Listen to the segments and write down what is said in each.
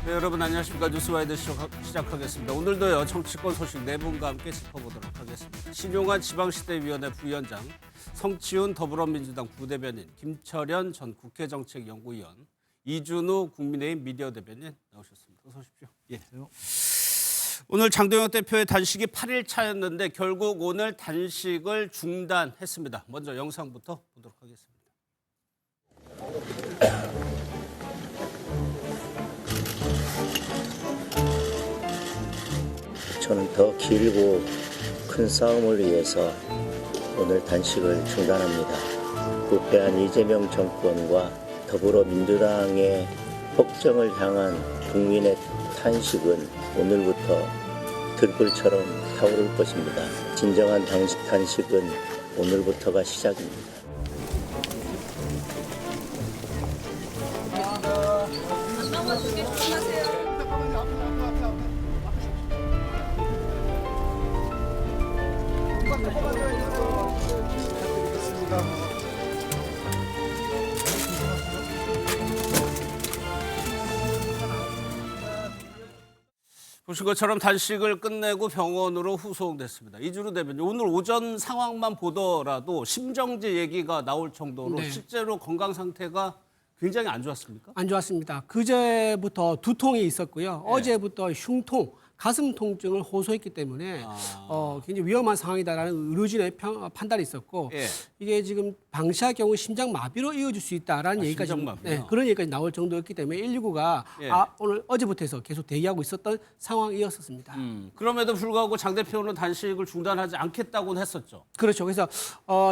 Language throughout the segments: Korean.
네, 여러분 안녕하십니까. 뉴스와이드쇼 시작하겠습니다. 오늘도요 정치권 소식 네 분과 함께 짚어보도록 하겠습니다. 신용환 지방시대위원회 부위원장, 성치훈 더불어민주당 부대변인, 김철현 전 국회정책연구위원, 이준우 국민의힘 미디어 대변인 나오셨습니다. 어서 오십시오. 예. 오늘 장동혁 대표의 단식이 8일 차였는데 결국 오늘 단식을 중단했습니다. 먼저 영상부터 보도록 하겠습니다. 저는 더 길고 큰 싸움을 위해서 오늘 단식을 중단합니다. 부패한 이재명 정권과 더불어민주당의 폭정을 향한 국민의 탄식은 오늘부터 들불처럼 타오를 것입니다. 진정한 단식은 오늘부터가 시작입니다. 보신 것처럼 단식을 끝내고 병원으로 후송됐습니다. 이준우 대변인, 오늘 오전 상황만 보더라도 심정지 얘기가 나올 정도로 네. 실제로 건강 상태가 굉장히 안 좋았습니까? 안 좋았습니다. 그제부터 두통이 있었고요. 어제부터 흉통, 가슴 통증을 호소했기 때문에 굉장히 위험한 상황이다라는 의료진의 판단이 있었고 예. 이게 지금 방치할 경우 심장 마비로 이어질 수 있다라는 얘기까지 심장마비요? 그런 얘기까지 나올 정도였기 때문에 119가 예. 오늘 어제부터 해서 계속 대기하고 있었던 상황이었었습니다. 그럼에도 불구하고 장 대표는 단식을 중단하지 않겠다고는 했었죠. 그렇죠. 그래서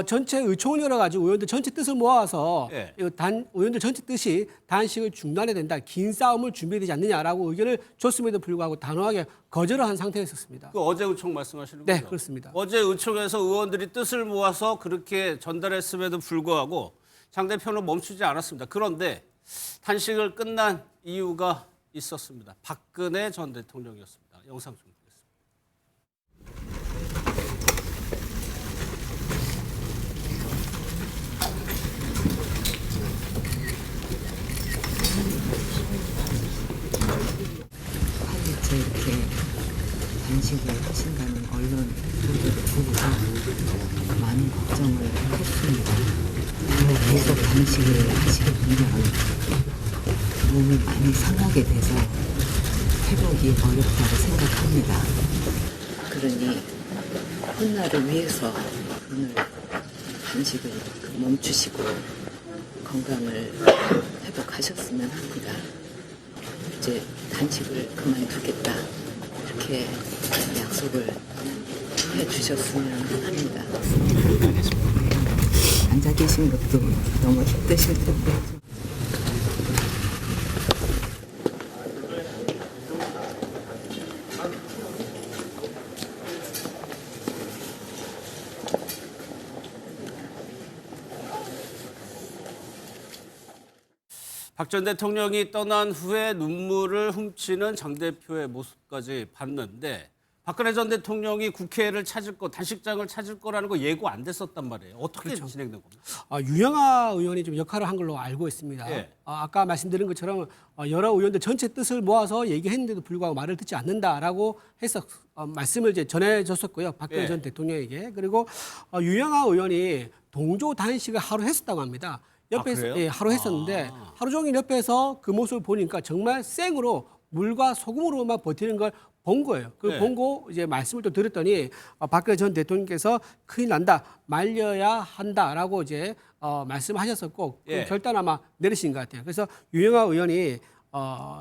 전체 의총을 열어가지고 의원들 전체 뜻을 모아서 예. 의원들 전체 뜻이 단식을 중단해야 된다. 긴 싸움을 준비되지 않느냐라고 의견을 줬음에도 불구하고 단호하게 거절을 한 상태였었습니다. 그 어제 의총 말씀하시는 거죠? 네, 그렇습니다. 어제 의총에서 의원들이 뜻을 모아서 그렇게 전달했음에도 불구하고 장 대표는 멈추지 않았습니다. 그런데 단식을 끝난 이유가 있었습니다. 박근혜 전 대통령이었습니다. 영상 좀 보겠습니다. 하루째 이렇게 단식을 하신다는 언론 보도를 보고서 많은 걱정을 했습니다. 계속 단식을 하시게 되면 몸이 많이 상하게 돼서 회복이 어렵다고 생각합니다. 그러니 훗날을 위해서 오늘 단식을 멈추시고 건강을 회복하셨으면 합니다. 이제 단식을 그만두겠다 이렇게 약속을 해주셨으면 합니다. 앉아 계신 것도 너무 힘드실 텐데. 박 전 대통령이 떠난 후에 눈물을 훔치는 장 대표의 모습까지 봤는데 박근혜 전 대통령이 국회를 찾을 거, 단식장을 찾을 거라는 거 예고 안 됐었단 말이에요. 어떻게 그렇죠. 진행된 겁니까? 유영아 의원이 좀 역할을 한 걸로 알고 있습니다. 예. 아까 말씀드린 것처럼 여러 의원들 전체 뜻을 모아서 얘기했는데도 불구하고 말을 듣지 않는다라고 해서 말씀을 이제 전해줬었고요. 박근혜 예. 전 대통령에게. 그리고 유영아 의원이 동조 단식을 하루 했었다고 합니다. 옆에서 그래요? 예, 하루 했었는데 하루 종일 옆에서 그 모습을 보니까 정말 생으로 물과 소금으로만 버티는 걸 본 거예요. 그걸 네. 보고 이제 말씀을 또 드렸더니 박근혜 전 대통령께서 큰일 난다, 말려야 한다라고 이제 말씀하셨었고 그 예. 결단 아마 내리신 것 같아요. 그래서 유영아 의원이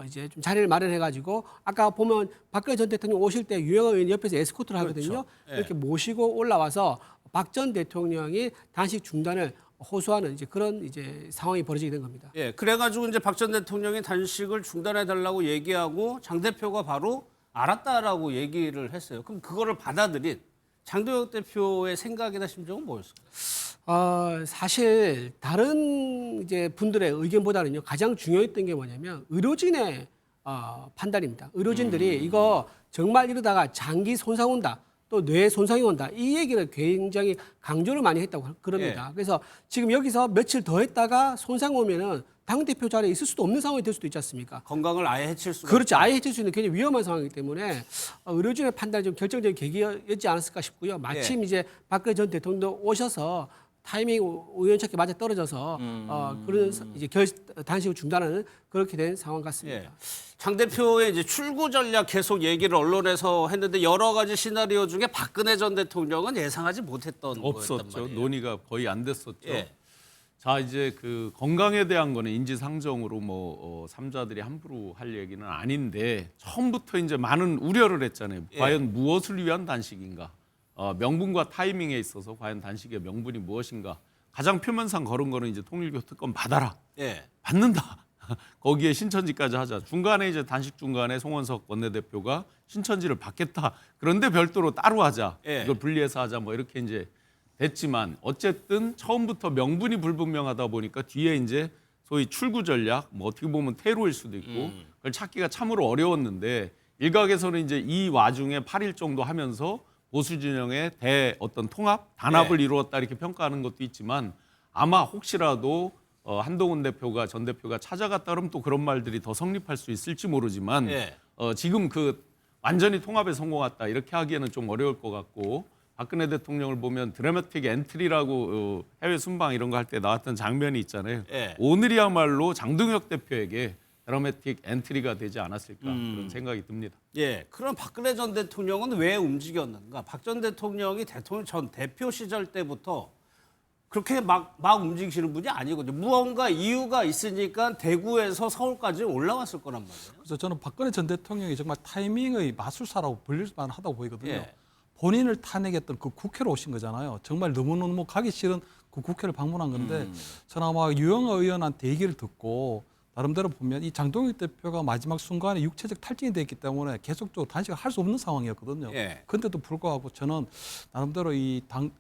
이제 좀 자리를 마련해가지고 아까 보면 박근혜 전 대통령 오실 때 유영아 의원이 옆에서 에스코트를 하거든요. 그렇죠. 예. 이렇게 모시고 올라와서 박 전 대통령이 단식 중단을 호소하는 이제 그런 이제 상황이 벌어지게 된 겁니다. 예, 그래가지고 이제 박 전 대통령이 단식을 중단해달라고 얘기하고 장 대표가 바로 알았다라고 얘기를 했어요. 그럼 그거를 받아들인 장동혁 대표의 생각이나 심정은 뭐였을까요? 사실 다른 이제 분들의 의견보다는요 가장 중요했던 게 뭐냐면 의료진의 판단입니다. 의료진들이 이거 정말 이러다가 장기 손상 온다, 또 뇌에 손상이 온다. 이 얘기를 굉장히 강조를 많이 했다고 그럽니다. 그래서 지금 여기서 며칠 더 했다가 손상 오면은 당대표 자리에 있을 수도 없는 상황이 될 수도 있지 않습니까? 건강을 아예 해칠 수가 그렇죠. 아예 해칠 수 있는 굉장히 위험한 상황이기 때문에 의료진의 판단이 좀 결정적인 계기였지 않았을까 싶고요. 마침 이제 박근혜 전 대통령도 오셔서 타이밍 우연찮게 맞아 떨어져서 그런 이제 단식을 중단하는 그렇게 된 상황 같습니다. 예. 장 대표의 이제 출구 전략 계속 얘기를 언론에서 했는데 여러 가지 시나리오 중에 박근혜 전 대통령은 예상하지 못했던 거였단 없었죠. 말이에요. 논의가 거의 안 됐었죠. 예. 자, 이제 그 건강에 대한 거는 인지상정으로 삼자들이 함부로 할 얘기는 아닌데 처음부터 이제 많은 우려를 했잖아요. 예. 과연 무엇을 위한 단식인가? 명분과 타이밍에 있어서 과연 단식의 명분이 무엇인가? 가장 표면상 걸은 거는 이제 통일교 특검 받아라. 예. 받는다. 거기에 신천지까지 하자. 중간에 이제 단식 중간에 송원석 원내대표가 신천지를 받겠다. 그런데 별도로 따로 하자. 예. 이걸 분리해서 하자. 뭐 이렇게 이제 됐지만 어쨌든 처음부터 명분이 불분명하다 보니까 뒤에 이제 소위 출구 전략, 뭐 어떻게 보면 테러일 수도 있고 그걸 찾기가 참으로 어려웠는데 일각에서는 이제 이 와중에 8일 정도 하면서 보수 진영의 어떤 통합, 단합을 이루었다 이렇게 평가하는 것도 있지만 아마 혹시라도 한동훈 대표가 전 대표가 찾아갔다 그러면 또 그런 말들이 더 성립할 수 있을지 모르지만 예. 지금 그 완전히 통합에 성공했다 이렇게 하기에는 좀 어려울 것 같고 박근혜 대통령을 보면 드라마틱 엔트리라고 해외 순방 이런 거 할 때 나왔던 장면이 있잖아요. 예. 오늘이야말로 장동혁 대표에게 드라마틱 엔트리가 되지 않았을까 그런 생각이 듭니다. 예. 그럼 박근혜 전 대통령은 왜 움직였는가? 박 전 대통령이 대통령 전 대표 시절 때부터 그렇게 막 움직이시는 분이 아니거든요. 무언가 이유가 있으니까 대구에서 서울까지 올라왔을 거란 말이에요. 그래서 저는 박근혜 전 대통령이 정말 타이밍의 마술사라고 불릴 만하다고 보이거든요. 예. 본인을 탄핵했던 그 국회로 오신 거잖아요. 정말 너무너무 가기 싫은 그 국회를 방문한 건데 저는 아마 유영아 의원한테 얘기를 듣고 나름대로 보면 이 장동혁 대표가 마지막 순간에 육체적 탈진이 됐기 때문에 계속적으로 단식을 할 수 없는 상황이었거든요. 예. 그런데도 불구하고 저는 나름대로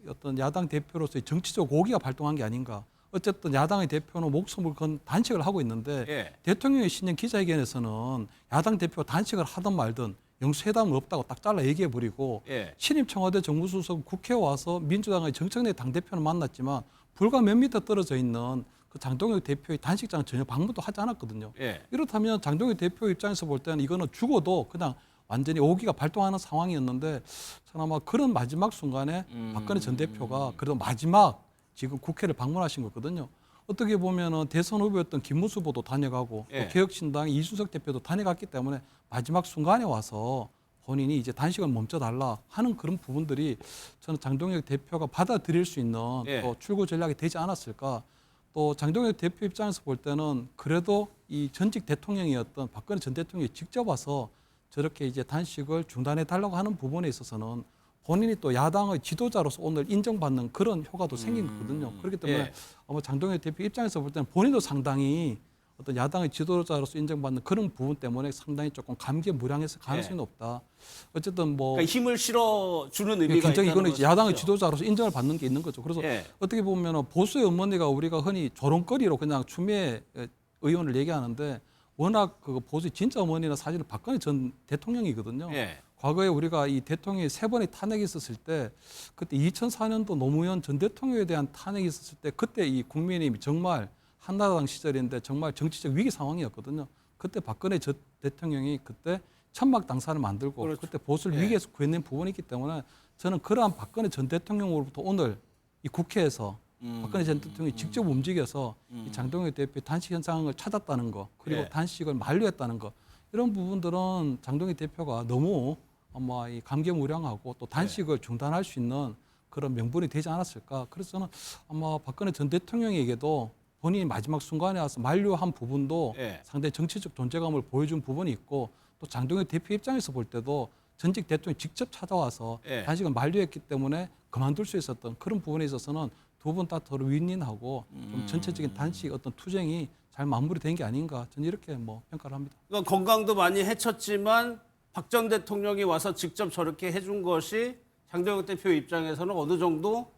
어떤 야당 대표로서의 정치적 오기가 발동한 게 아닌가. 어쨌든 야당의 대표는 목숨을 건 단식을 하고 있는데 예. 대통령의 신년 기자회견에서는 야당 대표가 단식을 하든 말든 영수회담은 없다고 딱 잘라 얘기해버리고 예. 신임 청와대 정무수석 국회에 와서 민주당의 정청래 당대표는 만났지만 불과 몇 미터 떨어져 있는 그 장동혁 대표의 단식장 전혀 방문도 하지 않았거든요. 예. 이렇다면 장동혁 대표 입장에서 볼 때는 이거는 죽어도 그냥 완전히 오기가 발동하는 상황이었는데 저는 아마 그런 마지막 순간에 박근혜 전 대표가 그래도 마지막 지금 국회를 방문하신 거거든요. 어떻게 보면은 대선 후보였던 김문수 후보도 다녀가고 예. 또 개혁신당의 이준석 대표도 다녀갔기 때문에 마지막 순간에 와서 본인이 이제 단식을 멈춰달라 하는 그런 부분들이 저는 장동혁 대표가 받아들일 수 있는 예. 또 출구 전략이 되지 않았을까. 또 장동혁 대표 입장에서 볼 때는 그래도 이 전직 대통령이었던 박근혜 전 대통령이 직접 와서 저렇게 이제 단식을 중단해 달라고 하는 부분에 있어서는 본인이 또 야당의 지도자로서 오늘 인정받는 그런 효과도 생긴 거거든요. 그렇기 때문에 예. 아마 장동혁 대표 입장에서 볼 때는 본인도 상당히 어떤 야당의 지도자로서 인정받는 그런 부분 때문에 상당히 조금 감개무량해서 가능성이 높다. 어쨌든 뭐 그러니까 힘을 실어주는 의미가 굉장히 있다는 이거는 이제 야당의 것이죠. 지도자로서 인정을 받는 게 있는 거죠. 그래서 예. 어떻게 보면 보수의 어머니가 우리가 흔히 조롱거리로 그냥 추미애 의원을 얘기하는데 워낙 그 보수의 진짜 어머니는 사실은 박근혜 전 대통령이거든요. 예. 과거에 우리가 이 대통령이 3번의 탄핵이 있었을 때 그때 2004년도 노무현 전 대통령에 대한 탄핵이 있었을 때 그때 이 국민의힘이 정말 한나라당 시절인데 정말 정치적 위기 상황이었거든요. 그때 박근혜 전 대통령이 그때 천막 당사를 만들고 그렇죠. 그때 보수를 예. 위기에서 구해낸 부분이 있기 때문에 저는 그러한 박근혜 전 대통령으로부터 오늘 이 국회에서 박근혜 전 대통령이 직접 움직여서 이 장동혁 대표의 단식 현상을 찾았다는 거 그리고 예. 단식을 만료했다는 거 이런 부분들은 장동혁 대표가 너무 아마 이 감개무량하고 또 단식을 중단할 수 있는 그런 명분이 되지 않았을까. 그래서 저는 아마 박근혜 전 대통령에게도 본인이 마지막 순간에 와서 만료한 부분도 예. 상당히 정치적 존재감을 보여준 부분이 있고 또 장동혁 대표 입장에서 볼 때도 전직 대통령이 직접 찾아와서 예. 단식을 만료했기 때문에 그만둘 수 있었던 그런 부분에 있어서는 두 분 다 서로 윈윈하고 좀 전체적인 단식 어떤 투쟁이 잘 마무리된 게 아닌가 저는 이렇게 뭐 평가를 합니다. 그러니까 건강도 많이 해쳤지만 박 전 대통령이 와서 직접 저렇게 해준 것이 장동혁 대표 입장에서는 어느 정도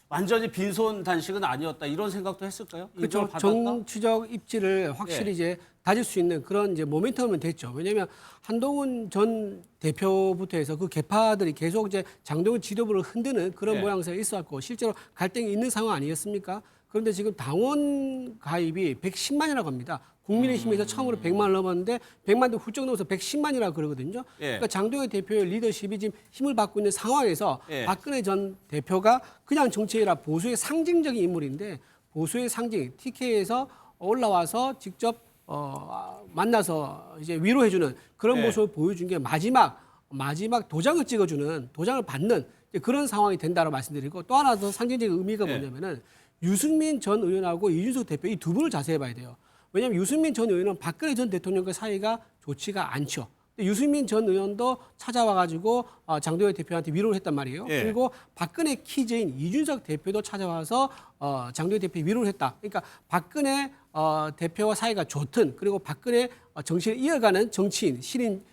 완전히 빈손 단식은 아니었다 이런 생각도 했을까요? 그렇죠. 인정을 받았다? 정치적 입지를 확실히 예. 이제 다질 수 있는 그런 이제 모멘텀은 됐죠. 왜냐하면 한동훈 전 대표부터 해서 그 개파들이 계속 이제 장동훈 지도부를 흔드는 그런 네. 모양새가 있었고 실제로 갈등이 있는 상황 아니었습니까? 그런데 지금 당원 가입이 110만이라고 합니다. 국민의힘에서 처음으로 100만을 넘었는데 100만도 훌쩍 넘어서 110만이라고 그러거든요. 예. 그러니까 장동현 대표의 리더십이 지금 힘을 받고 있는 상황에서 예. 박근혜 전 대표가 그냥 정치인이라 보수의 상징적인 인물인데 보수의 상징 TK에서 올라와서 직접 만나서 이제 위로해주는 그런 예. 모습을 보여준 게 마지막 도장을 찍어주는 도장을 받는 이제 그런 상황이 된다고 말씀드리고 또 하나 더 상징적인 의미가 예. 뭐냐면은 유승민 전 의원하고 이준석 대표 이 두 분을 자세히 봐야 돼요. 왜냐하면 유승민 전 의원은 박근혜 전 대통령과 사이가 좋지가 않죠. 근데 유승민 전 의원도 찾아와가지고 장동현 대표한테 위로를 했단 말이에요. 예. 그리고 박근혜 키즈인 이준석 대표도 찾아와서 장동현 대표에 위로를 했다. 그러니까 박근혜 대표와 사이가 좋든 그리고 박근혜 정신을 이어가는 정치인, 신인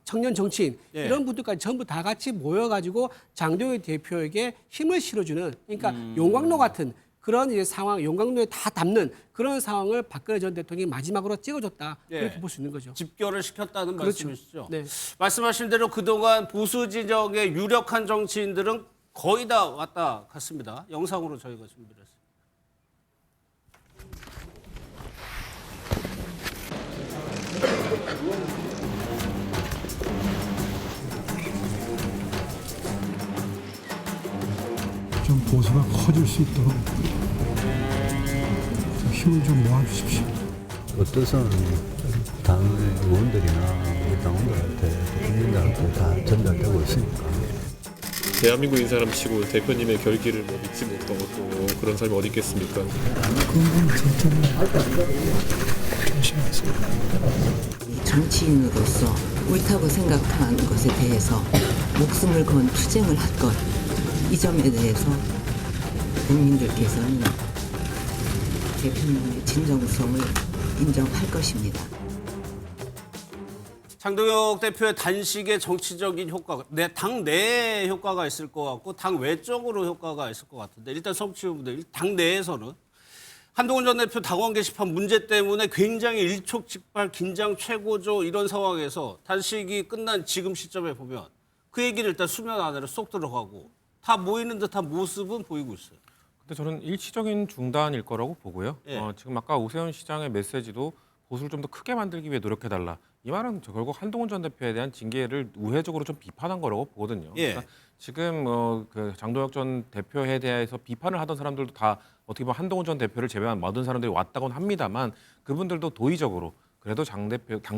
청년 정치인 예. 이런 분들까지 전부 다 같이 모여가지고 장동현 대표에게 힘을 실어주는 그러니까 용광로 같은 그런 이제 상황, 용광로에 다 담는 그런 상황을 박근혜 전 대통령이 마지막으로 찍어줬다 예. 이렇게 볼 수 있는 거죠. 집결을 시켰다는 그렇죠. 말씀이시죠? 네. 말씀하신 대로 그동안 보수 진영의 유력한 정치인들은 거의 다 왔다 갔습니다. 영상으로 저희가 준비를 했습니다. 좀 보수가 커질 수 있도록 좀 힘을 좀 모아주십시오. 어떠선 당의 의원들이나 우리 당원들한테 국민들한테 다 전달되고 있으니까. 대한민국인 사람 치고 대표님의 결기를 뭐 믿지 못하고 또 그런 사람이 어디 있겠습니까? 그건 절대로 조심하세요. 정치인으로서 옳다고 생각하는 것에 대해서 목숨을 건 투쟁을 할 것, 이 점에 대해서 국민들께서는 대표님의 진정성을 인정할 것입니다. 장동혁 대표의 단식의 정치적인 효과가 당 내에 효과가 있을 것 같고 당 외적으로 효과가 있을 것 같은데 일단 성취후보들 당 내에서는 한동훈 전 대표 당원 게시판 문제 때문에 굉장히 일촉즉발 긴장 최고조 이런 상황에서 단식이 끝난 지금 시점에 보면 그 얘기를 일단 수면 안으로 쏙 들어가고 다 모이는 듯한 모습은 보이고 있어요. 근데 저는 일시적인 중단일 거라고 보고요. 예. 지금 아까 오세훈 시장의 메시지도 보수를 좀 더 크게 만들기 위해 노력해달라. 이 말은 결국 한동훈 전 대표에 대한 징계를 우회적으로 좀 비판한 거라고 보거든요. 예. 그러니까 지금 그 장동혁 전 대표에 대해서 비판을 하던 사람들도 다 어떻게 보면 한동훈 전 대표를 제외한 모든 사람들이 왔다고는 합니다만 그분들도 도의적으로 그래도 당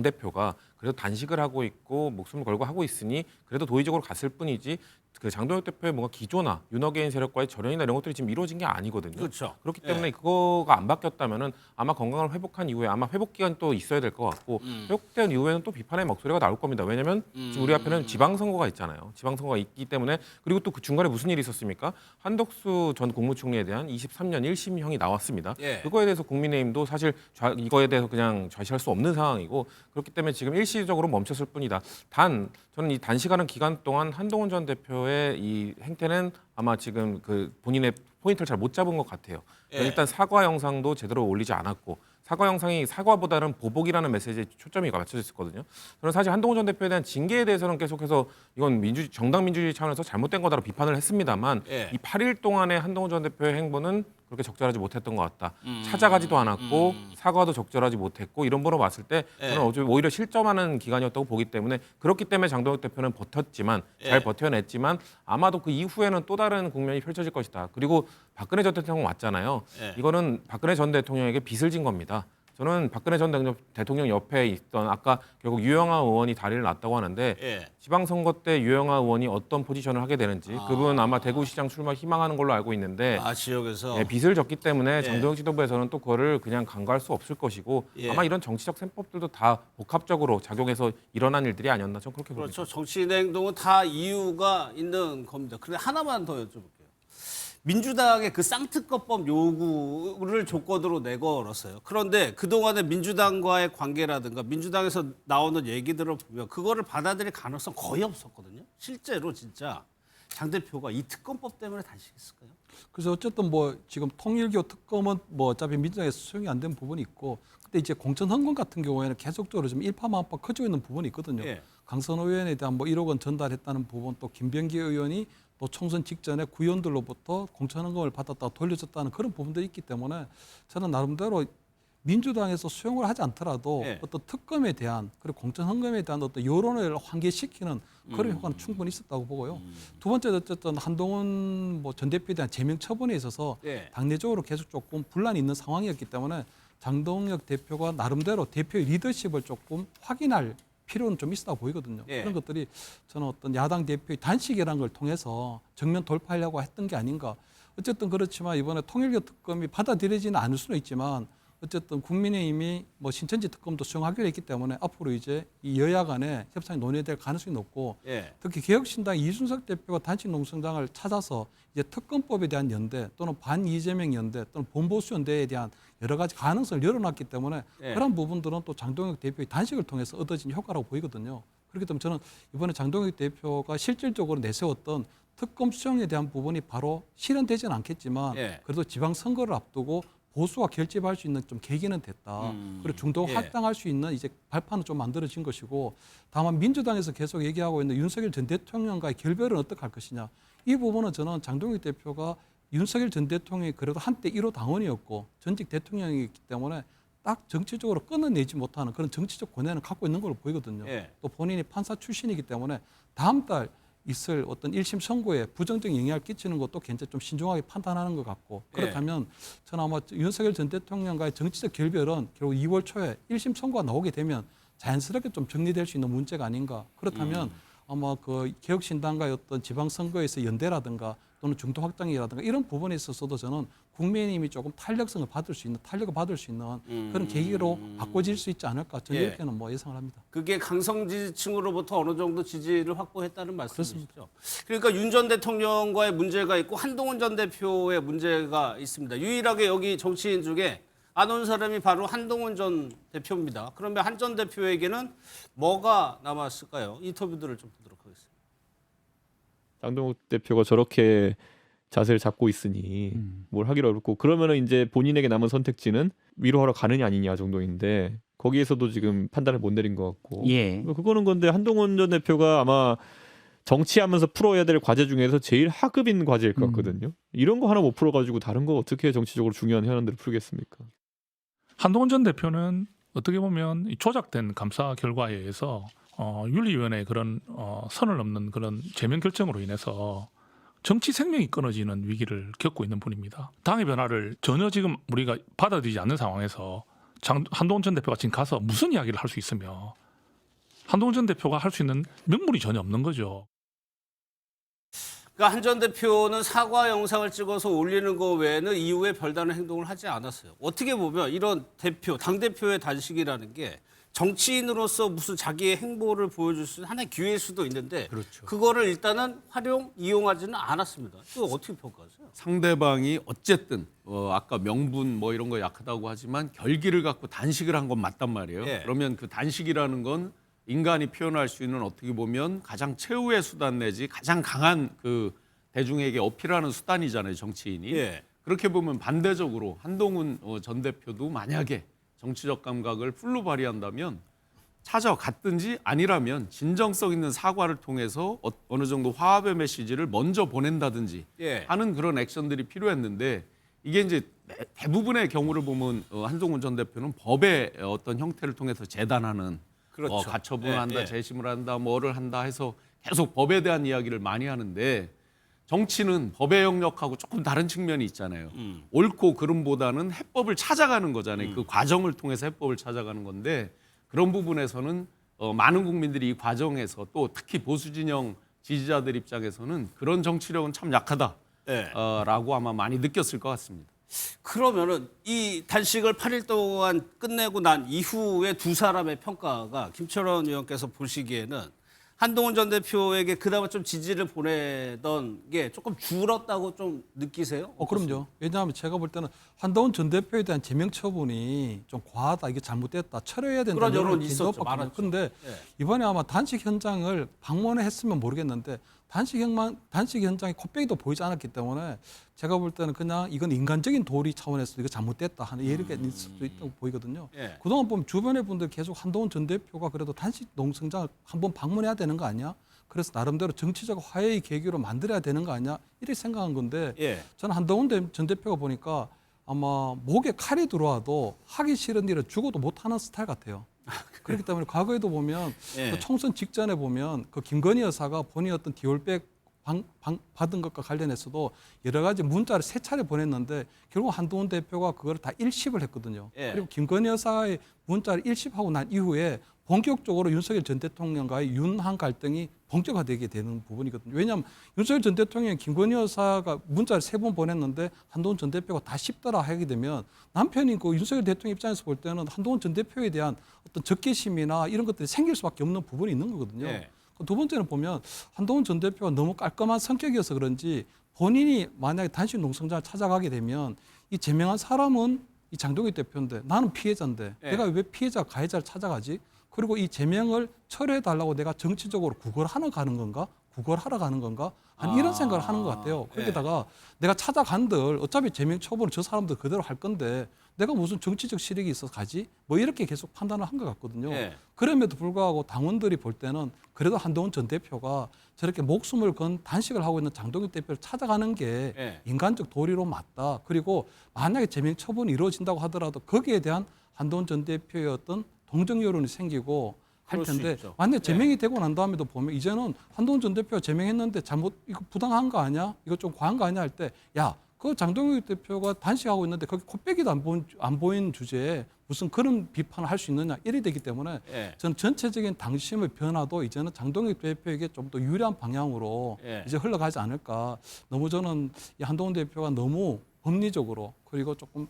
대표가 그래도 단식을 하고 있고 목숨을 걸고 하고 있으니 그래도 도의적으로 갔을 뿐이지 그 장동혁 대표의 뭔가 기조나 윤호개인 세력과의 절연이나 이런 것들이 지금 이루어진 게 아니거든요. 그렇죠. 그렇기 때문에 그거가 안 바뀌었다면은 아마 건강을 회복한 이후에 아마 회복 기간 또 있어야 될 것 같고 회복된 이후에는 또 비판의 목소리가 나올 겁니다. 왜냐하면 지금 우리 앞에는 지방선거가 있잖아요. 지방선거가 있기 때문에 그리고 또 그 중간에 무슨 일이 있었습니까? 한덕수 전 국무총리에 대한 23년 1심형이 나왔습니다. 예. 그거에 대해서 국민의힘도 사실 이거에 대해서 그냥 좌시할 수 없는 상황이고 그렇기 때문에 지금 일시적으로 멈췄을 뿐이다. 단 저는 이 단시간은 기간 동안 한동훈 전 대표의 이 행태는 아마 지금 그 본인의 포인트를 잘 못 잡은 것 같아요. 예. 일단 사과 영상도 제대로 올리지 않았고 사과 영상이 사과보다는 보복이라는 메시지에 초점이 맞춰져 있었거든요. 저는 사실 한동훈 전 대표에 대한 징계에 대해서는 계속해서 이건 정당 민주주의 차원에서 잘못된 거다라고 비판을 했습니다만 예. 이 8일 동안의 한동훈 전 대표의 행보는 그렇게 적절하지 못했던 것 같다. 찾아가지도 않았고 사과도 적절하지 못했고 이런 거로 봤을 때 저는 오히려 실점하는 기간이었다고 보기 때문에 그렇기 때문에 장동혁 대표는 버텼지만 잘 버텨냈지만 아마도 그 이후에는 또 다른 국면이 펼쳐질 것이다. 그리고 박근혜 전 대통령 왔잖아요. 이거는 박근혜 전 대통령에게 빚을 진 겁니다. 저는 박근혜 전 대통령 옆에 있던 아까 결국 유영하 의원이 다리를 놨다고 하는데 예. 지방선거 때 유영하 의원이 어떤 포지션을 하게 되는지 그분 아마 대구시장 출마 희망하는 걸로 알고 있는데 지역에서 예, 빚을 졌기 때문에 장동혁 지도부에서는 또 그거를 그냥 간과할 수 없을 것이고 예. 아마 이런 정치적 셈법들도 다 복합적으로 작용해서 일어난 일들이 아니었나 저는 그렇게 봅니다. 그렇죠. 정치인의 행동은 다 이유가 있는 겁니다. 그런데 하나만 더 여쭤볼게요. 민주당의 그 쌍특검법 요구를 조건으로 내걸었어요. 그런데 그동안의 민주당과의 관계라든가 민주당에서 나오는 얘기들을 보면 그거를 받아들일 가능성 거의 없었거든요. 실제로 진짜 장 대표가 이 특검법 때문에 단식했을까요? 그래서 어쨌든 뭐 지금 통일교 특검은 뭐 어차피 민주당에서 수용이 안 된 부분이 있고 근데 이제 공천 헌금 같은 경우에는 계속적으로 좀 일파만파 커지고 있는 부분이 있거든요. 예. 강선호 의원에 대한 뭐 1억 원 전달했다는 부분, 또 김병기 의원이 또 총선 직전에 구의원들로부터 공천 헌금을 받았다가 돌려줬다는 그런 부분들이 있기 때문에 저는 나름대로 민주당에서 수용을 하지 않더라도 예. 어떤 특검에 대한 그리고 공천 헌금에 대한 어떤 여론을 환기시키는 그런 효과는 충분히 있었다고 보고요. 두 번째 어쨌든 한동훈 뭐 전 대표에 대한 제명 처분에 있어서 예. 당내적으로 계속 조금 분란이 있는 상황이었기 때문에 장동혁 대표가 나름대로 대표의 리더십을 조금 확인할 필요는 좀 있다고 보이거든요. 예. 그런 것들이 저는 어떤 야당 대표의 단식이라는 걸 통해서 정면 돌파하려고 했던 게 아닌가. 어쨌든 그렇지만 이번에 통일교 특검이 받아들여지는 않을 수는 있지만 어쨌든 국민의힘이 뭐 신천지 특검도 수용하기로 했기 때문에 앞으로 이제 이 여야 간에 협상이 논의될 가능성이 높고 예. 특히 개혁신당 이준석 대표가 단식 농성장을 찾아서 이제 특검법에 대한 연대 또는 반 이재명 연대 또는 본보수 연대에 대한 여러 가지 가능성을 열어놨기 때문에 예. 그런 부분들은 또 장동혁 대표의 단식을 통해서 얻어진 효과라고 보이거든요. 그렇기 때문에 저는 이번에 장동혁 대표가 실질적으로 내세웠던 특검 수용에 대한 부분이 바로 실현되지는 않겠지만 예. 그래도 지방선거를 앞두고 보수가 결집할 수 있는 좀 계기는 됐다. 그리고 중도 예. 확장할 수 있는 이제 발판은 좀 만들어진 것이고 다만 민주당에서 계속 얘기하고 있는 윤석열 전 대통령과의 결별은 어떻게 할 것이냐. 이 부분은 저는 장동혁 대표가 윤석열 전 대통령이 그래도 한때 1호 당원이었고 전직 대통령이기 때문에 딱 정치적으로 끊어내지 못하는 그런 정치적 고뇌는 갖고 있는 걸로 보이거든요. 예. 또 본인이 판사 출신이기 때문에 다음 달 있을 어떤 1심 선고에 부정적 영향을 끼치는 것도 굉장히 좀 신중하게 판단하는 것 같고 그렇다면 저는 아마 윤석열 전 대통령과의 정치적 결별은 결국 2월 초에 1심 선고가 나오게 되면 자연스럽게 좀 정리될 수 있는 문제가 아닌가. 그렇다면 아마 그 개혁신당과의 어떤 지방선거에서 연대라든가 또는 중도 확장이라든가 이런 부분에 있어서도 저는 국민의힘이 조금 탄력을 받을 수 있는 그런 계기로 바꿔질 수 있지 않을까 저는 예. 이렇게는 뭐 예상을 합니다. 그게 강성 지지층으로부터 어느 정도 지지를 확보했다는 말씀이시죠. 그러니까 윤 전 대통령과의 문제가 있고 한동훈 전 대표의 문제가 있습니다. 유일하게 여기 정치인 중에 안 온 사람이 바로 한동훈 전 대표입니다. 그러면 한 전 대표에게는 뭐가 남았을까요? 인터뷰들을 좀 보도록 하겠습니다. 장동욱 대표가 저렇게 자세를 잡고 있으니 뭘 하기로 어렵고 그러면은 이제 본인에게 남은 선택지는 위로하러 가느냐 아니냐 정도인데 거기에서도 지금 판단을 못 내린 것 같고 예. 그거는 건데 한동훈 전 대표가 아마 정치하면서 풀어야 될 과제 중에서 제일 하급인 과제일 것 같거든요. 이런 거 하나 못 풀어가지고 다른 거 어떻게 정치적으로 중요한 현안들을 풀겠습니까? 한동훈 전 대표는 어떻게 보면 이 조작된 감사 결과에 의해서 윤리위원회의 그런 선을 넘는 그런 제명 결정으로 인해서 정치 생명이 끊어지는 위기를 겪고 있는 분입니다. 당의 변화를 전혀 지금 우리가 받아들이지 않는 상황에서 한동훈 전 대표가 지금 가서 무슨 이야기를 할 수 있으며 한동훈 전 대표가 할 수 있는 명분이 전혀 없는 거죠. 그러니까 한 전 대표는 사과 영상을 찍어서 올리는 거 외에는 이후에 별다른 행동을 하지 않았어요. 어떻게 보면 이런 당대표의 단식이라는 게 정치인으로서 무슨 자기의 행보를 보여줄 수 있는 하나의 기회일 수도 있는데 그렇죠. 그거를 일단은 이용하지는 않았습니다. 이거 어떻게 평가하세요? 상대방이 어쨌든 아까 명분 뭐 이런 거 약하다고 하지만 결기를 갖고 단식을 한 건 맞단 말이에요. 예. 그러면 그 단식이라는 건 인간이 표현할 수 있는 어떻게 보면 가장 최후의 수단 내지 가장 강한 그 대중에게 어필하는 수단이잖아요, 정치인이. 예. 그렇게 보면 반대적으로 한동훈 전 대표도 만약에 정치적 감각을 풀로 발휘한다면 찾아갔든지 아니라면 진정성 있는 사과를 통해서 어느 정도 화합의 메시지를 먼저 보낸다든지 예. 하는 그런 액션들이 필요했는데 이게 이제 대부분의 경우를 보면 한동훈 전 대표는 법의 어떤 형태를 통해서 재단하는 그렇죠. 가처분을 예, 한다, 예. 재심을 한다, 뭐를 한다 해서 계속 법에 대한 이야기를 많이 하는데 정치는 법의 영역하고 조금 다른 측면이 있잖아요. 옳고 그름보다는 해법을 찾아가는 거잖아요. 그 과정을 통해서 해법을 찾아가는 건데 그런 부분에서는 많은 국민들이 이 과정에서 또 특히 보수 진영 지지자들 입장에서는 그런 정치력은 참 약하다라고 예. 아마 많이 느꼈을 것 같습니다. 그러면은 이 단식을 8일 동안 끝내고 난 이후에 두 사람의 평가가 김철원 의원께서 보시기에는 한동훈 전 대표에게 그나마 좀 지지를 보내던 게 조금 줄었다고 좀 느끼세요? 그럼요. 왜냐하면 제가 볼 때는 한동훈 전 대표에 대한 제명 처분이 좀 과하다, 이게 잘못됐다, 철회해야 된다는 그런 여론이 여론이 있었죠. 많았죠. 그런데 예. 이번에 아마 단식 현장을 방문했으면 모르겠는데 단식 현장에 코빼기도 보이지 않았기 때문에 제가 볼 때는 그냥 이건 인간적인 도리 차원에서 이거 잘못됐다 하는 예의가 있을 수도 있다고 보이거든요. 예. 그동안 보면 주변의 분들 계속 한동훈 전 대표가 그래도 단식 농성장을 한번 방문해야 되는 거 아니야? 그래서 나름대로 정치적 화해의 계기로 만들어야 되는 거 아니야? 이렇게 생각한 건데 예. 저는 한동훈 전 대표가 보니까 아마 목에 칼이 들어와도 하기 싫은 일을 죽어도 못하는 스타일 같아요. 그렇기 때문에 과거에도 보면 예. 그 총선 직전에 보면 그 김건희 여사가 본인이 어떤 디올백 받은 것과 관련해서도 여러 가지 문자를 3차례 보냈는데 결국 한동훈 대표가 그걸 다 일십을 했거든요. 예. 그리고 김건희 여사의 문자를 일십하고 난 이후에 본격적으로 윤석열 전 대통령과의 윤한 갈등이 본격화되게 되는 부분이거든요. 왜냐하면 윤석열 전 대통령이 김건희 여사가 문자를 3번 보냈는데 한동훈 전 대표가 다 씹더라 하게 되면 남편이 그 윤석열 대통령 입장에서 볼 때는 한동훈 전 대표에 대한 어떤 적개심이나 이런 것들이 생길 수밖에 없는 부분이 있는 거거든요. 예. 두 번째는 보면 한동훈 전 대표가 너무 깔끔한 성격이어서 그런지 본인이 만약에 단식 농성장을 찾아가게 되면 이 제명한 사람은 이 장동익 대표인데 나는 피해자인데 예. 내가 왜 피해자 가해자를 찾아가지? 그리고 이 제명을 철회해달라고 내가 정치적으로 구걸하러 가는 건가? 구걸하러 가는 건가? 한 이런 생각을 하는 것 같아요. 거기다가 내가 찾아간들 어차피 제명 처분을 저 사람들 그대로 할 건데 내가 무슨 정치적 실익이 있어서 가지? 뭐 이렇게 계속 판단을 한 것 같거든요. 예. 그럼에도 불구하고 당원들이 볼 때는 그래도 한동훈 전 대표가 저렇게 목숨을 건 단식을 하고 있는 장동익 대표를 찾아가는 게 예. 인간적 도리로 맞다. 그리고 만약에 제명 처분이 이루어진다고 하더라도 거기에 대한 한동훈 전 대표의 어떤 동정 여론이 생기고 할 그럴 수 텐데 있죠. 만약 예. 제명이 되고 난 다음에도 보면 이제는 한동훈 전 대표가 제명했는데 잘못 이거 부당한 거 아니야? 이거 좀 과한 거 아니야? 할 때 야, 그 장동익 대표가 단식하고 있는데 거기 코빼기도 안 보인 주제에 무슨 그런 비판을 할 수 있느냐 이래 되기 때문에 예. 저는 전체적인 당심의 변화도 이제는 장동익 대표에게 좀 더 유리한 방향으로 예. 이제 흘러가지 않을까. 너무 저는 이 한동훈 대표가 너무 법리적으로 그리고 조금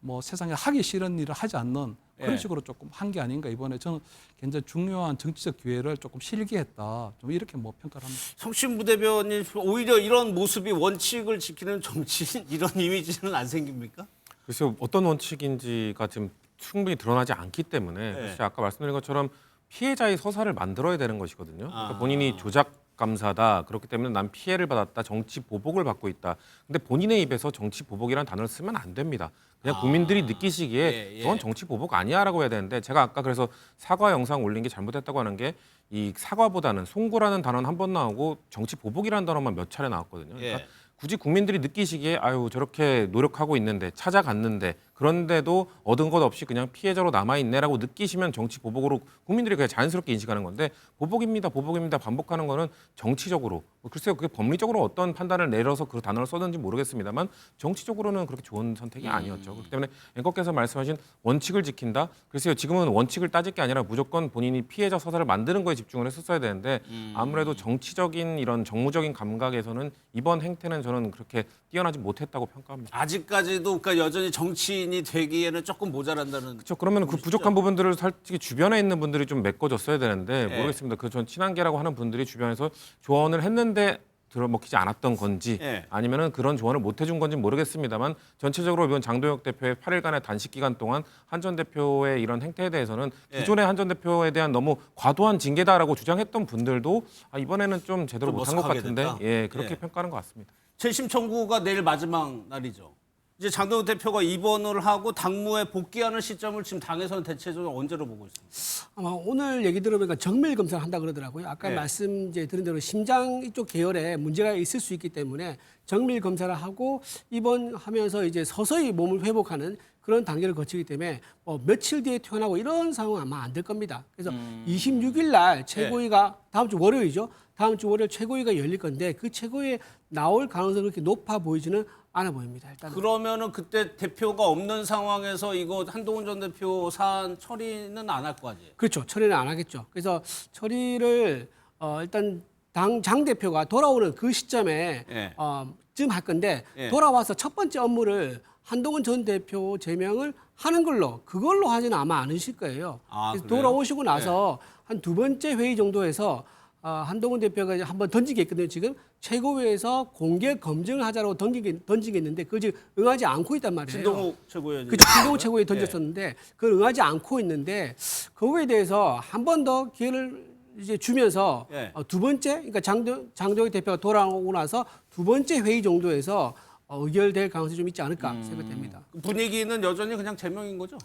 뭐 세상에 하기 싫은 일을 하지 않는 그런 예. 식으로 조금 한 게 아닌가 이번에 저는 굉장히 중요한 정치적 기회를 조금 실기했다. 좀 이렇게 뭐 평가를 합니다. 성신 부대변인 오히려 이런 모습이 원칙을 지키는 정치인 이런 이미지는 안 생깁니까? 글쎄요, 어떤 원칙인지가 지금 충분히 드러나지 않기 때문에 네. 사실 아까 말씀드린 것처럼 피해자의 서사를 만들어야 되는 것이거든요. 그러니까 아. 본인이 조작 감사다. 그렇기 때문에 난 피해를 받았다. 정치 보복을 받고 있다. 근데 본인의 입에서 정치 보복이라는 단어를 쓰면 안 됩니다. 그냥 국민들이 느끼시기에 예, 예. 그건 정치 보복 아니야라고 해야 되는데 제가 아까 그래서 사과 영상 올린 게 잘못했다고 하는 게 이 사과보다는 송구라는 단어는 한 번 나오고 정치 보복이라는 단어만 몇 차례 나왔거든요. 그러니까 예. 굳이 국민들이 느끼시기에 아유 저렇게 노력하고 있는데 찾아갔는데 그런데도 얻은 것 없이 그냥 피해자로 남아있네라고 느끼시면 정치 보복으로 국민들이 그냥 자연스럽게 인식하는 건데 보복입니다 반복하는 거는 정치적으로 글쎄요 그게 법리적으로 어떤 판단을 내려서 그 단어를 썼는지 모르겠습니다만 정치적으로는 그렇게 좋은 선택이 아니었죠. 그렇기 때문에 앵커께서 말씀하신 원칙을 지킨다. 글쎄요 지금은 원칙을 따질 게 아니라 무조건 본인이 피해자 서사를 만드는 거에 집중을 했었어야 되는데 아무래도 정치적인 이런 정무적인 감각에서는 이번 행태는 저는 그렇게 뛰어나지 못했다고 평가합니다. 아직까지도 그러니까 여전히 정치인이 되기에는 조금 모자란다는. 그렇죠. 그러면 그 부족한 부분들을 솔직히 주변에 있는 분들이 좀 메꿔줬어야 되는데 예. 모르겠습니다. 그 전 친한계라고 하는 분들이 주변에서 조언을 했는데 들어먹히지 않았던 건지 예. 아니면은 그런 조언을 못 해준 건지 모르겠습니다만 전체적으로 이번 장도혁 대표의 8일간의 단식 기간 동안 한 전 대표의 이런 행태에 대해서는 예. 기존의 한 전 대표에 대한 너무 과도한 징계다라고 주장했던 분들도 아, 이번에는 좀 제대로 좀 못한 것 머쓱하게 같은데 됐다. 예 그렇게 예. 평가하는 것 같습니다. 재심 청구가 내일 마지막 날이죠. 이제 장동혁 대표가 입원을 하고 당무에 복귀하는 시점을 지금 당에서는 대체적으로 언제로 보고 있습니다. 아마 오늘 얘기 들어보니까 정밀 검사를 한다 그러더라고요. 아까 네. 말씀 이제 드린 대로 심장 이쪽 계열에 문제가 있을 수 있기 때문에 정밀 검사를 하고 입원하면서 이제 서서히 몸을 회복하는 그런 단계를 거치기 때문에 며칠 뒤에 퇴원하고 이런 상황은 아마 안 될 겁니다. 그래서 26일 날 최고위가 다음 주 월요일이죠. 다음 주 월요일 최고위가 열릴 건데 그 최고위에 나올 가능성이 그렇게 높아 보이지는 않아 보입니다. 일단 그러면은 그때 대표가 없는 상황에서 이거 한동훈 전 대표 사안 처리는 안 할 거 아니에요? 그렇죠. 처리는 안 하겠죠. 그래서 처리를 일단 장 대표가 돌아오는 그 시점에 예. 쯤 할 건데 예. 돌아와서 첫 번째 업무를 한동훈 전 대표 제명을 하는 그걸로 하지는 아마 않으실 거예요. 아, 그래서 그래요? 돌아오시고 나서 한 두 번째 회의 정도에서 한동훈 대표가 이제 한번 던지겠거든요. 지금 최고위에서 공개 검증을 하자고 던지겠는데 그걸 지금 응하지 않고 있단 말이에요. 신동욱 최고위원이. 그렇죠. 신동욱 최고위에 던졌었는데 그걸 응하지 않고 있는데 그거에 대해서 한 번 더 기회를 이제 주면서 예. 두 번째, 그러니까 장동혁 대표가 돌아오고 나서 두 번째 회의 정도에서 의결될 가능성이 좀 있지 않을까 생각됩니다. 분위기는 여전히 그냥 제명인 거죠?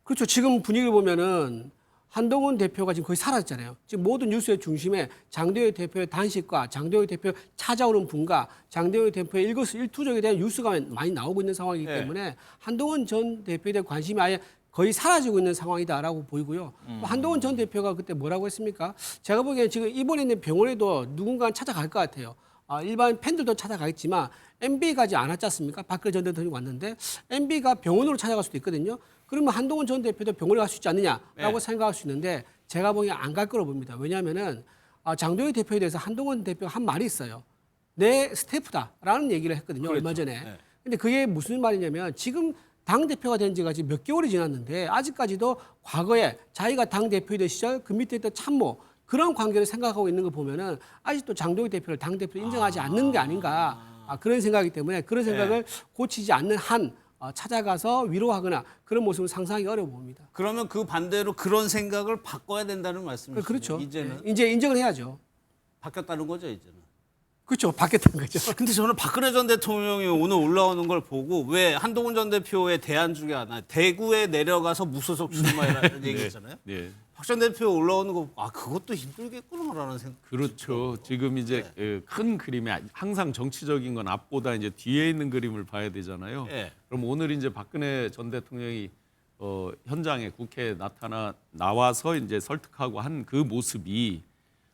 그렇죠. 지금 분위기를 보면은 한동훈 대표가 지금 거의 사라졌잖아요. 지금 모든 뉴스의 중심에 장동혁 대표의 단식과 장동혁 대표 찾아오는 분과 장동혁 대표의 일거수일투족에 대한 뉴스가 많이 나오고 있는 상황이기 네. 때문에 한동훈 전 대표에 대한 관심이 아예 거의 사라지고 있는 상황이다라고 보이고요. 한동훈 전 대표가 그때 뭐라고 했습니까? 제가 보기에는 지금 입원해 있는 병원에도 누군가는 찾아갈 것 같아요. 일반 팬들도 찾아가겠지만 MB 가지 않았지 않습니까? 박근혜 전 대통령이 왔는데 MB가 병원으로 찾아갈 수도 있거든요. 그러면 한동훈 전 대표도 병원에 갈 수 있지 않느냐라고 네. 생각할 수 있는데 제가 보기엔 안 갈 거로 봅니다. 왜냐하면은 장동혁 대표에 대해서 한동훈 대표가 한 말이 있어요. 내 스태프다라는 얘기를 했거든요. 그렇죠. 얼마 전에. 네. 근데 그게 무슨 말이냐면 지금 당 대표가 된 지가 지금 몇 개월이 지났는데 아직까지도 과거에 자기가 당 대표이던 시절 그 밑에 있던 참모 그런 관계를 생각하고 있는 거 보면은 아직도 장동혁 대표를 당 대표로 인정하지 않는 게 아닌가 그런 생각이기 때문에 그런 생각을 고치지 않는 한 찾아가서 위로하거나 그런 모습을 상상하기 어려워 봅니다. 그러면 그 반대로 그런 생각을 바꿔야 된다는 말씀이시죠? 그렇죠. 이제는 이제 인정을 해야죠. 바뀌었다는 거죠, 이제는. 그렇죠. 바뀌었던 거죠. 근데 저는 박근혜 전 대통령이 오늘 올라오는 걸 보고 왜 한동훈 전 대표의 대안 중에 하나 대구에 내려가서 무소속 출마해라는 얘기했잖아요. 네. 박 전 대표 올라오는 거 그것도 힘들겠구나라는 생각. 그렇죠. 지금 이제 큰 그림에 항상 정치적인 건 앞보다 이제 뒤에 있는 그림을 봐야 되잖아요. 예. 그럼 오늘 이제 박근혜 전 대통령이 현장에 국회에 나와서 이제 설득하고 한 그 모습이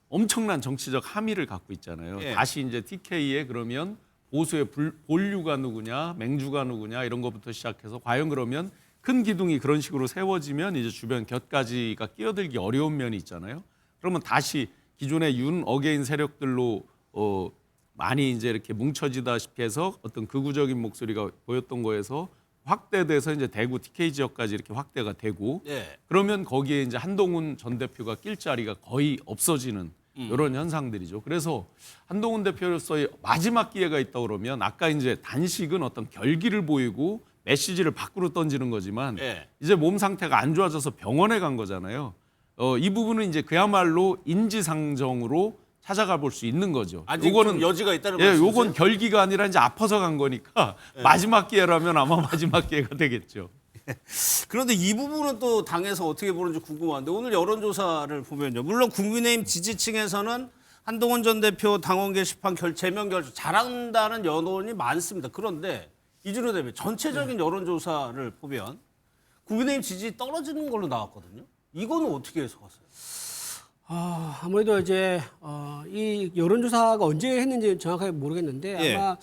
엄청난 정치적 함의를 갖고 있잖아요. 예. 다시 이제 TK에 그러면 보수의 본류가 누구냐, 맹주가 누구냐 이런 것부터 시작해서 과연 그러면 큰 기둥이 그런 식으로 세워지면 이제 주변 곁가지가 끼어들기 어려운 면이 있잖아요. 그러면 다시 기존의 윤 어게인 세력들로 많이 이제 이렇게 뭉쳐지다시피 해서 어떤 극우적인 목소리가 보였던 거에서 확대돼서 이제 대구 TK 지역까지 이렇게 확대가 되고 예. 그러면 거기에 이제 한동훈 전 대표가 낄 자리가 거의 없어지는 이런 현상들이죠. 그래서 한동훈 대표로서의 마지막 기회가 있다 그러면 아까 이제 단식은 어떤 결기를 보이고 메시지를 밖으로 던지는 거지만 예. 이제 몸 상태가 안 좋아져서 병원에 간 거잖아요. 이 부분은 이제 그야말로 인지상정으로 찾아가 볼 수 있는 거죠. 아직 좀 여지가 있다는 예, 말씀이세요? 요건 결기가 아니라 이제 아파서 간 거니까 마지막 기회라면 아마 마지막 기회가 되겠죠. 그런데 이 부분은 또 당에서 어떻게 보는지 궁금한데 오늘 여론조사를 보면요. 물론 국민의힘 지지층에서는 한동훈 전 대표 당원 게시판 제명 결정 잘한다는 여론이 많습니다. 그런데 이준호 대표 전체적인 여론조사를 보면 국민의힘 지지 떨어지는 걸로 나왔거든요. 이거는 어떻게 해석하세요? 아무래도 이제 이 여론조사가 언제 했는지 정확하게 모르겠는데 예. 아마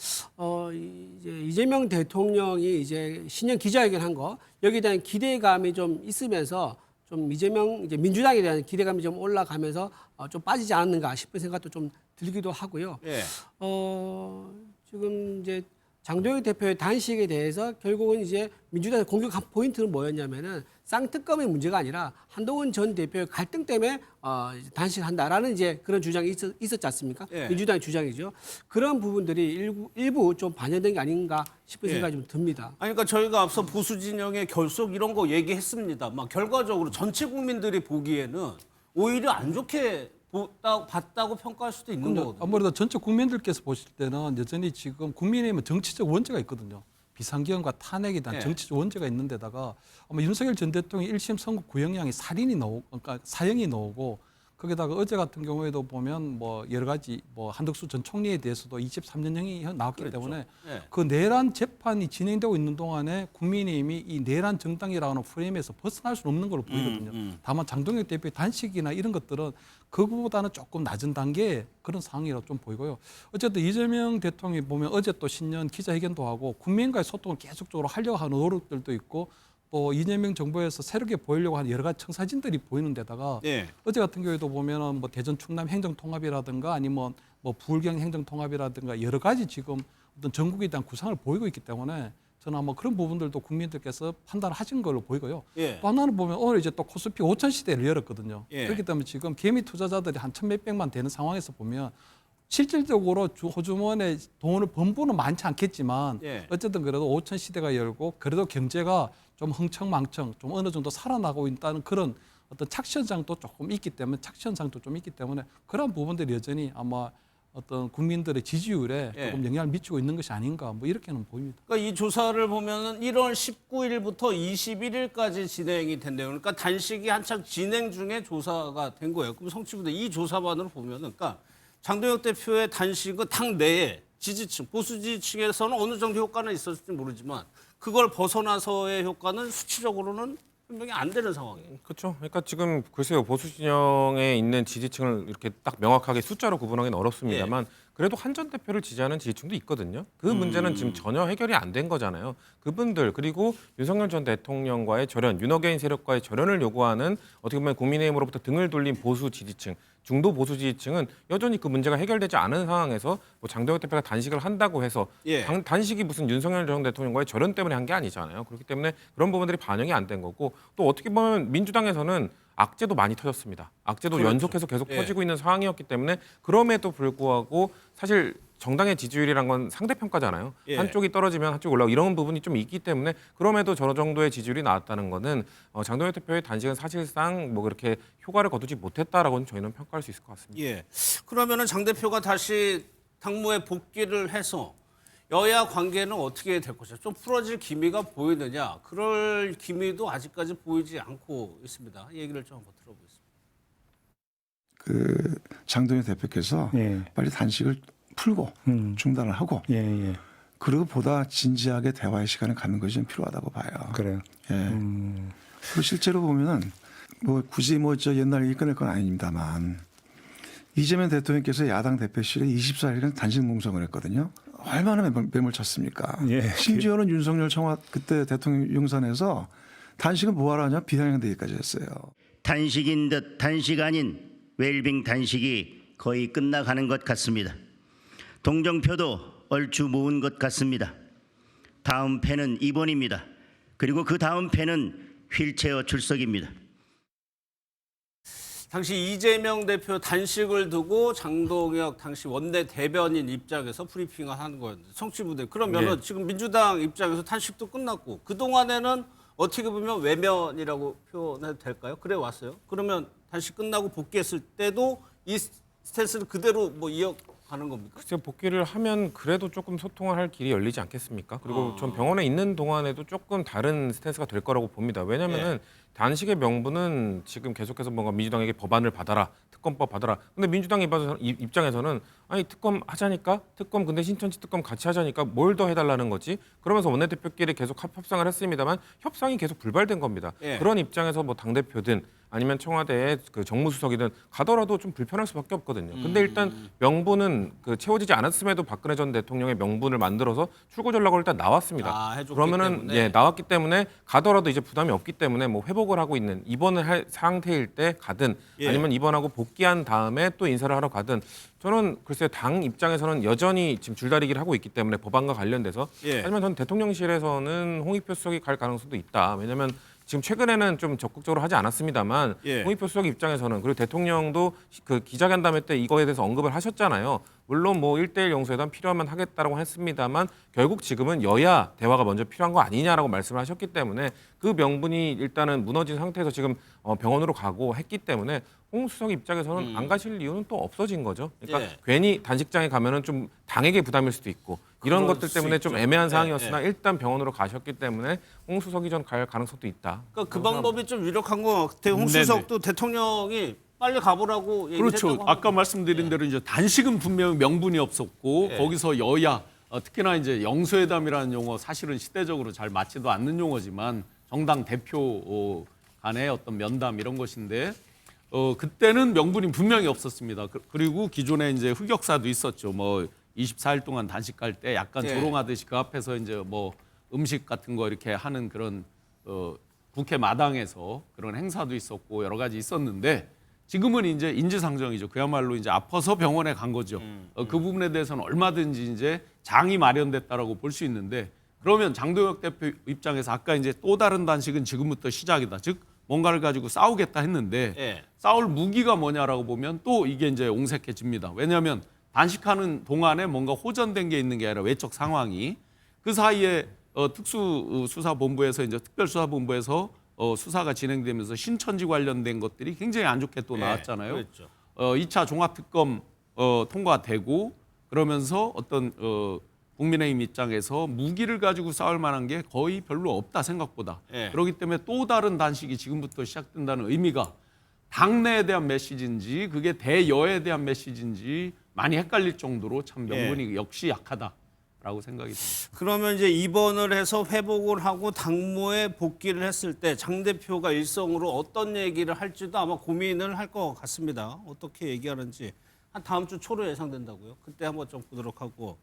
이제 이재명 대통령이 이제 신년 기자회견한 거 여기에 대한 기대감이 좀 있으면서 좀 이제 민주당에 대한 기대감이 좀 올라가면서 좀 빠지지 않았는가 싶은 생각도 좀 들기도 하고요. 예. 지금 이제 장동혁 대표의 단식에 대해서 결국은 이제 민주당의 공격한 포인트는 뭐였냐면은 쌍특검의 문제가 아니라 한동훈 전 대표의 갈등 때문에 단식한다라는 이제 그런 주장이 있었지 않습니까? 예. 민주당의 주장이죠. 그런 부분들이 일부 좀 반영된 게 아닌가 싶은 예. 생각이 좀 듭니다. 아니, 그러니까 저희가 앞서 보수 진영의 결속 이런 거 얘기했습니다. 막 결과적으로 전체 국민들이 보기에는 오히려 안 좋게 봤다고 평가할 수도 있는 거거든요. 아무래도 전체 국민들께서 보실 때는 여전히 지금 국민의힘은 정치적 원죄가 있거든요. 비상경과 탄핵에 대한 네. 정치적 원죄가 있는데다가 아마 윤석열 전 대통령 1심 선고 구형량이 그러니까 사형이 나오고 거기다가 어제 같은 경우에도 보면 뭐 여러 가지 뭐 한덕수 전 총리에 대해서도 23년형이 나왔기 그랬죠. 때문에 네. 그 내란 재판이 진행되고 있는 동안에 국민의힘이 이 내란 정당이라는 프레임에서 벗어날 수는 없는 걸로 보이거든요. 다만 장동혁 대표의 단식이나 이런 것들은 그거보다는 조금 낮은 단계의 그런 상황이라고 좀 보이고요. 어쨌든 이재명 대통령이 보면 어제 또 신년 기자회견도 하고 국민과의 소통을 계속적으로 하려고 하는 노력들도 있고 또 이재명 정부에서 새롭게 보이려고 하는 여러 가지 청사진들이 보이는 데다가 예. 어제 같은 경우에도 보면은 뭐 대전 충남 행정통합이라든가 아니면 뭐 부울경 행정통합이라든가 여러 가지 지금 어떤 전국에 대한 구상을 보이고 있기 때문에 저는 아마 그런 부분들도 국민들께서 판단을 하신 걸로 보이고요. 예. 또 하나는 보면 오늘 이제 또 코스피 5천 시대를 열었거든요. 예. 그렇기 때문에 지금 개미 투자자들이 한 1,몇백만 되는 상황에서 보면 실질적으로 호주머니에 돈을 번 분은 많지 않겠지만 예. 어쨌든 그래도 5천 시대가 열고 그래도 경제가 좀 흥청망청 좀 어느 정도 살아나고 있다는 그런 어떤 착시 현상도 조금 있기 때문에 그런 부분들이 여전히 아마 어떤 국민들의 지지율에 예. 조금 영향을 미치고 있는 것이 아닌가 뭐 이렇게는 보입니다. 그러니까 이 조사를 보면은 1월 19일부터 21일까지 진행이 된대요. 그러니까 단식이 한창 진행 중에 조사가 된 거예요. 그럼 성취부대 이 조사반으로 보면은, 그러니까 장동혁 대표의 단식은 당 내에 지지층, 보수 지지층에서는 어느 정도 효과는 있었을지 모르지만 그걸 벗어나서의 효과는 수치적으로는 분명히 안 되는 상황이에요. 그렇죠. 그러니까 지금 글쎄요, 보수 진영에 있는 지지층을 이렇게 딱 명확하게 숫자로 구분하기는 어렵습니다만 그래도 한 전 대표를 지지하는 지지층도 있거든요. 그 문제는 지금 전혀 해결이 안 된 거잖아요. 그분들 그리고 윤석열 전 대통령과의 절연, 윤어게인 세력과의 절연을 요구하는 어떻게 보면 국민의힘으로부터 등을 돌린 보수 지지층, 중도 보수 지지층은 여전히 그 문제가 해결되지 않은 상황에서 뭐 장동혁 대표가 단식을 한다고 해서 단식이 무슨 윤석열 전 대통령과의 절연 때문에 한 게 아니잖아요. 그렇기 때문에 그런 부분들이 반영이 안 된 거고 또 어떻게 보면 민주당에서는 악재도 많이 터졌습니다. 악재도 그렇죠. 연속해서 계속 터지고 있는 상황이었기 때문에 그럼에도 불구하고 사실 정당의 지지율이란 건 상대평가잖아요. 한쪽이 떨어지면 한쪽이 올라오고 이런 부분이 좀 있기 때문에 그럼에도 저 정도의 지지율이 나왔다는 거는 장동혁 대표의 단식은 사실상 뭐 그렇게 효과를 거두지 못했다라고는 저희는 평가할 수 있을 것 같습니다. 예. 그러면은 장 대표가 다시 당무에 복귀를 해서 여야 관계는 어떻게 될 것이냐. 좀 풀어질 기미가 보이느냐. 그럴 기미도 아직까지 보이지 않고 있습니다. 얘기를 좀 한번 들어보겠습니다. 장동혁 대표께서 빨리 단식을 풀고 중단을 하고 그리고 보다 진지하게 대화의 시간을 갖는 것이 좀 필요하다고 봐요. 그래요. 그리고 실제로 보면은 뭐 굳이 뭐 저 옛날 얘기 꺼낼 건 아닙니다만 이재명 대통령께서 야당 대표실에 24일간 단식 농성을 했거든요. 얼마나 매몰찼습니까? 심지어는 윤석열 청와 그때 대통령 용산에서 단식은 뭐하러 하냐 비상행되기까지 했어요. 단식인 듯 단식 아닌 웰빙 단식이 거의 끝나가는 것 같습니다. 동정표도 얼추 모은 것 같습니다. 다음 패는 입원입니다. 그리고 그 다음 패는 휠체어 출석입니다. 당시 이재명 대표 단식을 두고 장동혁 당시 원내 대변인 입장에서 브리핑을 하는 거였는데 성취부대 그러면은 지금 민주당 입장에서 단식도 끝났고 그 동안에는 어떻게 보면 외면이라고 표현해도 될까요? 그래 왔어요. 그러면 단식 끝나고 복귀했을 때도 이 스탠스를 그대로 뭐 이어가는 겁니까? 글쎄요, 복귀를 하면 그래도 조금 소통을 할 길이 열리지 않겠습니까? 그리고 전 병원에 있는 동안에도 조금 다른 스탠스가 될 거라고 봅니다. 왜냐하면은 단식의 명분은 지금 계속해서 뭔가 민주당에게 법안을 받아라, 특검법 받아라. 근데 민주당 입장에서는 아니 특검 하자니까, 특검 근데 신천지 특검 같이 하자니까 뭘 더 해달라는 거지? 그러면서 원내대표끼리 계속 협상을 했습니다만 협상이 계속 불발된 겁니다. 그런 입장에서 뭐 당 대표든 아니면 청와대의 그 정무수석이든 가더라도 좀 불편할 수밖에 없거든요. 근데 일단 명분은 그 채워지지 않았음에도 박근혜 전 대통령의 명분을 만들어서 출구 전략으로 일단 나왔습니다. 그러면은 나왔기 때문에 가더라도 이제 부담이 없기 때문에 뭐 회복을 하고 있는 입원을 할 상태일 때 가든 아니면 입원하고 복귀한 다음에 또 인사를 하러 가든 저는 글쎄요 당 입장에서는 여전히 지금 줄다리기를 하고 있기 때문에 법안과 관련돼서 하지만 저는 대통령실에서는 홍익표 수석이 갈 가능성도 있다. 왜냐하면 지금 최근에는 좀 적극적으로 하지 않았습니다만 홍익표 수석 입장에서는 그리고 대통령도 그 기자간담회 때 이거에 대해서 언급을 하셨잖아요. 물론 뭐 1대1 영수회담 필요하면 하겠다라고 했습니다만 결국 지금은 여야 대화가 먼저 필요한 거 아니냐라고 말씀을 하셨기 때문에 그 명분이 일단은 무너진 상태에서 지금 병원으로 가고 했기 때문에 홍 수석 입장에서는 안 가실 이유는 또 없어진 거죠. 그러니까 괜히 단식장에 가면은 좀 당에게 부담일 수도 있고 이런 것들 때문에 좀 애매한 상황이었으나 일단 병원으로 가셨기 때문에 홍 수석이 전 갈 가능성도 있다. 그러니까 그 방법이 좀 유력한 것 같아요. 홍 수석도 대통령이 빨리 가보라고 그렇죠. 얘기했다고 아까 말씀드린 대로 이제 단식은 분명히 명분이 없었고 거기서 여야 특히나 이제 영수회담이라는 용어 사실은 시대적으로 잘 맞지도 않는 용어지만 정당 대표 간의 어떤 면담 이런 것인데 그때는 명분이 분명히 없었습니다. 그리고 기존에 이제 흑역사도 있었죠. 뭐 24일 동안 단식 갈 때 약간 조롱하듯이 그 앞에서 이제 뭐 음식 같은 거 이렇게 하는 그런 국회 마당에서 그런 행사도 있었고 여러 가지 있었는데 지금은 이제 인지상정이죠. 그야말로 이제 아파서 병원에 간 거죠. 그 부분에 대해서는 얼마든지 이제 장이 마련됐다라고 볼 수 있는데 그러면 장동혁 대표 입장에서 아까 이제 또 다른 단식은 지금부터 시작이다. 즉 뭔가를 가지고 싸우겠다 했는데 싸울 무기가 뭐냐라고 보면 또 이게 이제 옹색해집니다. 왜냐하면 단식하는 동안에 뭔가 호전된 게 있는 게 아니라 외적 상황이 그 사이에 특수수사본부에서 이제 특별수사본부에서 수사가 진행되면서 신천지 관련된 것들이 굉장히 안 좋게 또 나왔잖아요. 그렇죠. 2차 종합특검 통과되고 그러면서 어떤 국민의힘 입장에서 무기를 가지고 싸울 만한 게 거의 별로 없다 생각보다. 예. 그렇기 때문에 또 다른 단식이 지금부터 시작된다는 의미가 당내에 대한 메시지인지 그게 대여에 대한 메시지인지 많이 헷갈릴 정도로 참 명분이 역시 약하다라고 생각이 듭니다. 그러면 이제 입원을 해서 회복을 하고 당무에 복귀를 했을 때 장 대표가 일성으로 어떤 얘기를 할지도 아마 고민을 할 것 같습니다. 어떻게 얘기하는지 한 다음 주 초로 예상된다고요. 그때 한번 좀 보도록 하고.